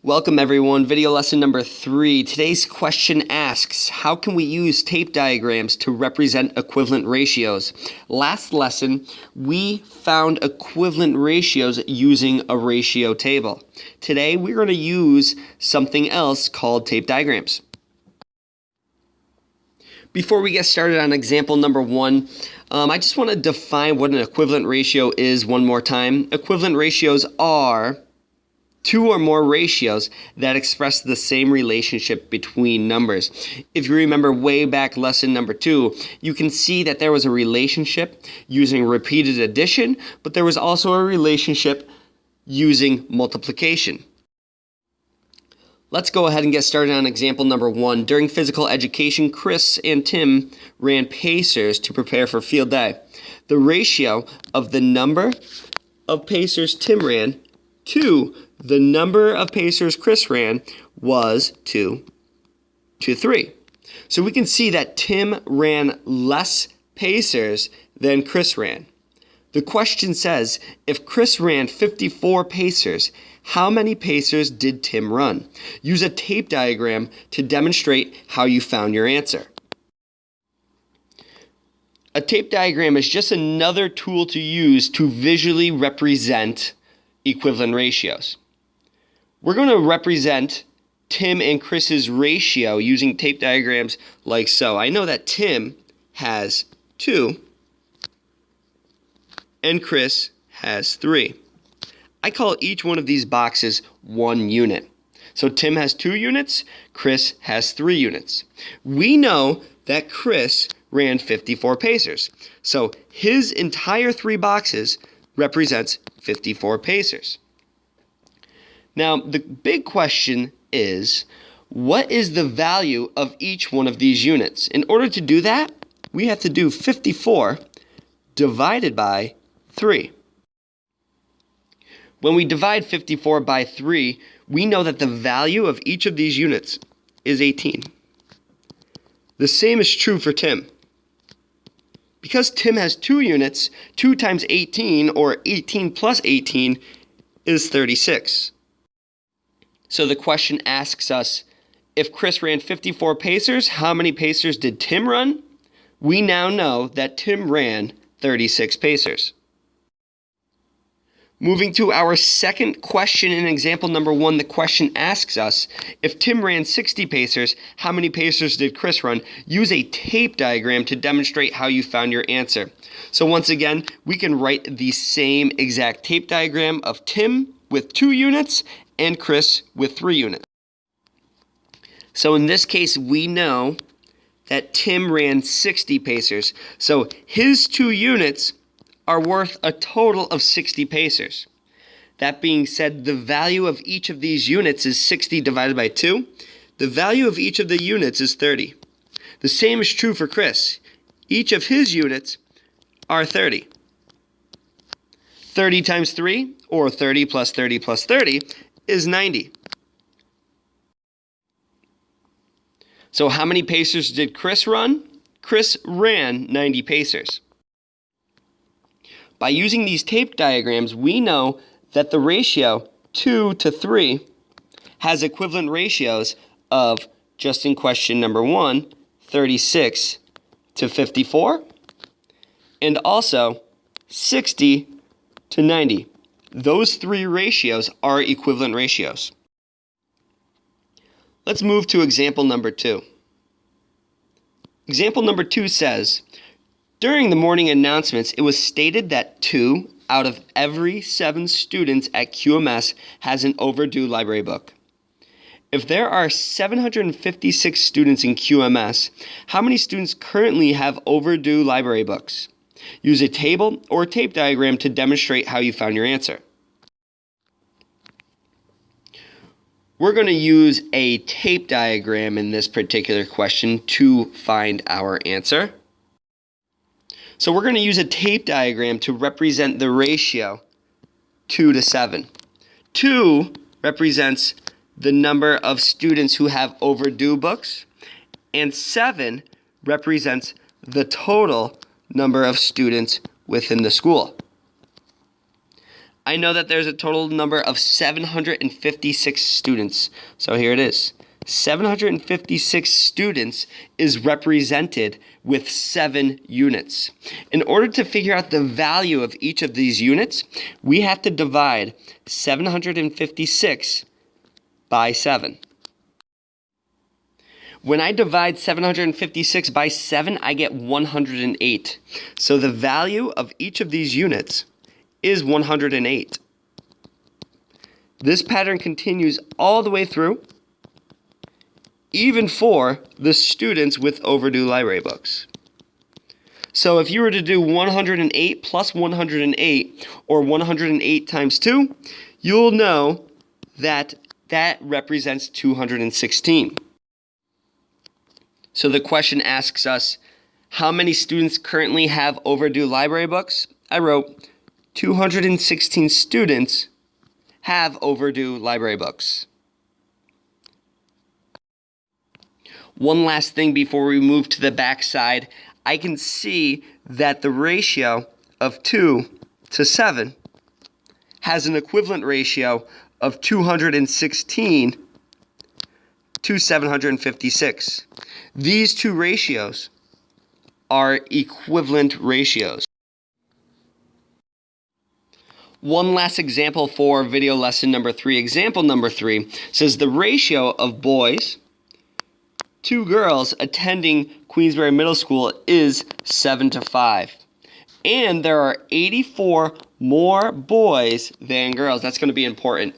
Welcome everyone, video lesson number 3. Today's question asks, how can we use tape diagrams to represent equivalent ratios? Last lesson, we found equivalent ratios using a ratio table. Today, we're going to use something else called tape diagrams. Before we get started on example number 1, I just want to define what an equivalent ratio is one more time. Equivalent ratios are two or more ratios that express the same relationship between numbers. If you remember way back lesson number 2, you can see that there was a relationship using repeated addition, but there was also a relationship using multiplication. Let's go ahead and get started on example number 1. During physical education, Chris and Tim ran pacers to prepare for field day. The ratio of the number of pacers Tim ran to the number of pacers Chris ran was 2 to 3. So we can see that Tim ran less pacers than Chris ran. The question says, if Chris ran 54 pacers, how many pacers did Tim run? Use a tape diagram to demonstrate how you found your answer. A tape diagram is just another tool to use to visually represent equivalent ratios. We're going to represent Tim and Chris's ratio using tape diagrams like so. I know that Tim has 2 and Chris has 3. I call each one of these boxes 1 unit. So Tim has 2 units, Chris has 3 units. We know that Chris ran 54 pacers. So his entire 3 boxes represents 54 pacers. Now, the big question is, what is the value of each one of these units? In order to do that, we have to do 54 divided by 3. When we divide 54 by 3, we know that the value of each of these units is 18. The same is true for Tim. Because Tim has 2 units, 2 times 18, or 18 plus 18, is 36. So the question asks us, if Chris ran 54 pacers, how many pacers did Tim run? We now know that Tim ran 36 pacers. Moving to our second question in example number 1, the question asks us, if Tim ran 60 pacers, how many pacers did Chris run? Use a tape diagram to demonstrate how you found your answer. So once again, we can write the same exact tape diagram of Tim with 2 units and Chris with 3 units. So in this case, we know that Tim ran 60 pacers. So his 2 units are worth a total of 60 pacers. That being said, the value of each of these units is 60 divided by 2. The value of each of the units is 30. The same is true for Chris. Each of his units are 30. 30 times 3, or 30 plus 30 plus 30, is 90. So how many pacers did Chris run? Chris ran 90 pacers. By using these tape diagrams, we know that the ratio 2 to 3 has equivalent ratios of, just in question number 1, 36 to 54, and also 60 to 90. Those 3 ratios are equivalent ratios. Let's move to example number 2. Example number 2 says, during the morning announcements, it was stated that 2 out of every 7 students at QMS has an overdue library book. If there are 756 students in QMS, how many students currently have overdue library books? Use a table or tape diagram to demonstrate how you found your answer. We're going to use a tape diagram in this particular question to find our answer. So we're going to use a tape diagram to represent the ratio 2 to 7. 2 represents the number of students who have overdue books, and 7 represents the total number of students within the school. I know that there's a total number of 756 students. So here it is. 756 students is represented with 7 units. In order to figure out the value of each of these units, we have to divide 756 by 7. When I divide 756 by 7, I get 108. So the value of each of these units is 108. This pattern continues all the way through, even for the students with overdue library books. So if you were to do 108 plus 108, or 108 times 2, you'll know that that represents 216. So the question asks us, how many students currently have overdue library books? I wrote 216 students have overdue library books. One last thing before we move to the back side, I can see that the ratio of 2 to 7 has an equivalent ratio of 216 to 756. These two ratios are equivalent ratios. One last example for video lesson number 3. Example number 3 says the ratio of boys to girls attending Queensbury Middle School is 7 to 5. And there are 84 more boys than girls. That's going to be important.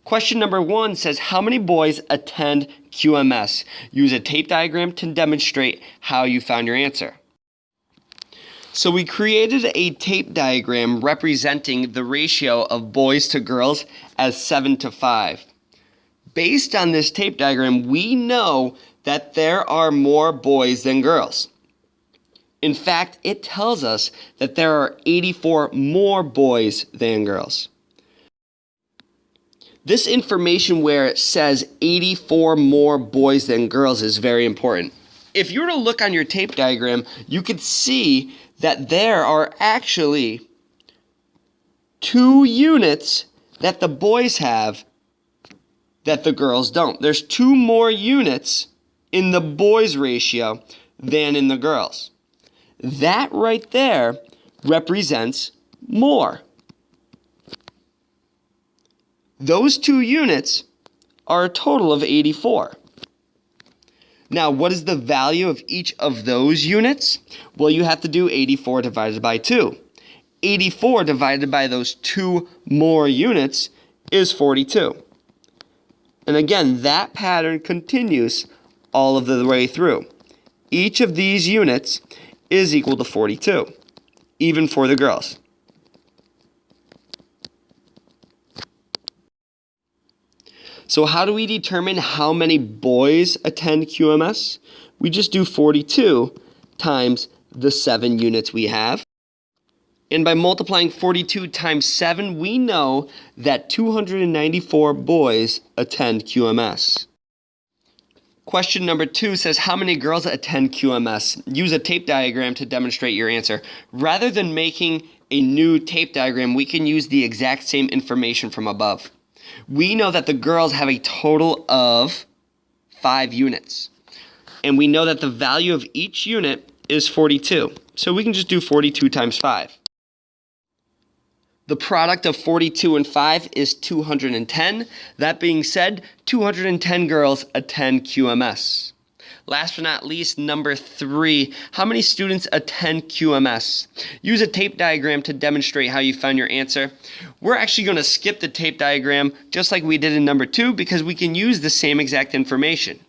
Question number 1 says, how many boys attend QMS? Use a tape diagram to demonstrate how you found your answer. So we created a tape diagram representing the ratio of boys to girls as 7 to 5. Based on this tape diagram, we know that there are more boys than girls. In fact, it tells us that there are 84 more boys than girls. This information where it says 84 more boys than girls is very important. If you were to look on your tape diagram, you could see that there are actually 2 units that the boys have that the girls don't. There's 2 more units in the boys ratio than in the girls. That right there represents more. Those 2 units are a total of 84. Now, what is the value of each of those units? Well, you have to do 84 divided by 2. 84 divided by those 2 more units is 42. And again, that pattern continues all of the way through. Each of these units is equal to 42, even for the girls. So how do we determine how many boys attend QMS? We just do 42 times the 7 units we have. And by multiplying 42 times 7, we know that 294 boys attend QMS. Question number 2 says, how many girls attend QMS? Use a tape diagram to demonstrate your answer. Rather than making a new tape diagram, we can use the exact same information from above. We know that the girls have a total of 5 units. And we know that the value of each unit is 42. So we can just do 42 times 5. The product of 42 and 5 is 210. That being said, 210 girls attend QMS. Last but not least, number 3, how many students attend QMS? Use a tape diagram to demonstrate how you found your answer. We're actually going to skip the tape diagram just like we did in number 2 because we can use the same exact information.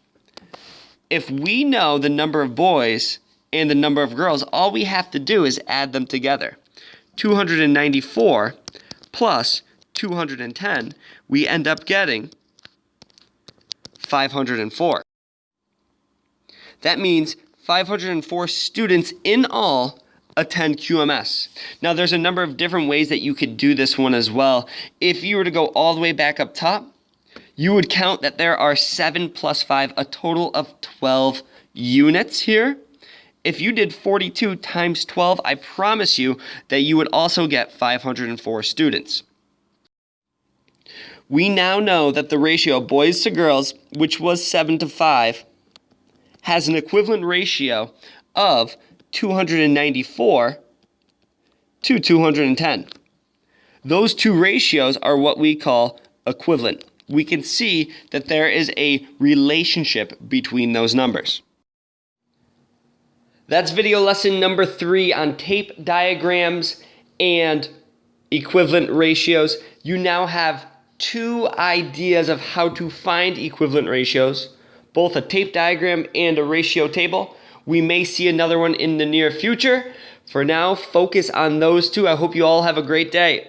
If we know the number of boys and the number of girls, all we have to do is add them together. 294 plus 210, we end up getting 504. That means 504 students in all attend QMS. Now there's a number of different ways that you could do this one as well. If you were to go all the way back up top, you would count that there are 7 plus 5, a total of 12 units here. if you did 42 times 12, I promise you that you would also get 504 students. We now know that the ratio of boys to girls, which was 7 to 5, has an equivalent ratio of 294 to 210. Those two ratios are what we call equivalent. We can see that there is a relationship between those numbers. That's video lesson number 3 on tape diagrams and equivalent ratios. You now have 2 ideas of how to find equivalent ratios, both a tape diagram and a ratio table. We may see another one in the near future. For now, focus on those 2. I hope you all have a great day.